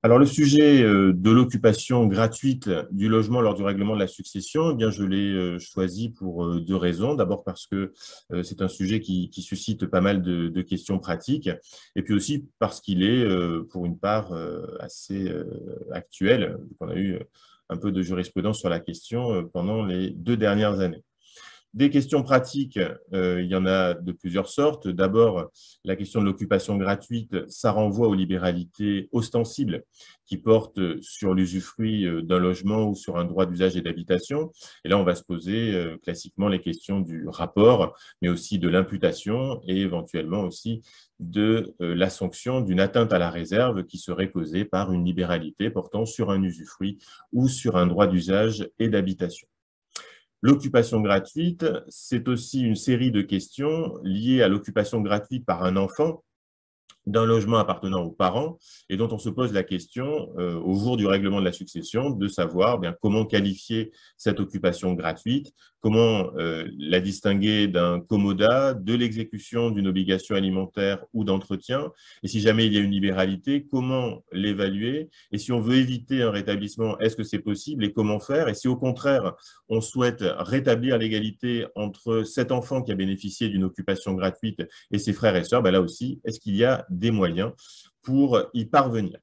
Alors, le sujet de l'occupation gratuite du logement lors du règlement de la succession, eh bien, je l'ai choisi pour deux raisons. D'abord parce que c'est un sujet qui suscite pas mal de questions pratiques, et puis aussi parce qu'il est, pour une part, assez actuel. On a eu un peu de jurisprudence sur la question pendant les 2 dernières années. Des questions pratiques, il y en a de plusieurs sortes. D'abord, la question de l'occupation gratuite, ça renvoie aux libéralités ostensibles qui portent sur l'usufruit d'un logement ou sur un droit d'usage et d'habitation. Et là, on va se poser classiquement les questions du rapport, mais aussi de l'imputation et éventuellement aussi de la sanction d'une atteinte à la réserve qui serait causée par une libéralité portant sur un usufruit ou sur un droit d'usage et d'habitation. L'occupation gratuite, c'est aussi une série de questions liées à l'occupation gratuite par un enfant d'un logement appartenant aux parents et dont on se pose la question au jour du règlement de la succession de savoir bien comment qualifier cette occupation gratuite, comment la distinguer d'un commodat, de l'exécution d'une obligation alimentaire ou d'entretien, et si jamais il y a une libéralité, comment l'évaluer, et si on veut éviter un rétablissement, est-ce que c'est possible et comment faire, et si au contraire on souhaite rétablir l'égalité entre cet enfant qui a bénéficié d'une occupation gratuite et ses frères et sœurs, ben là aussi, est-ce qu'il y a des moyens pour y parvenir?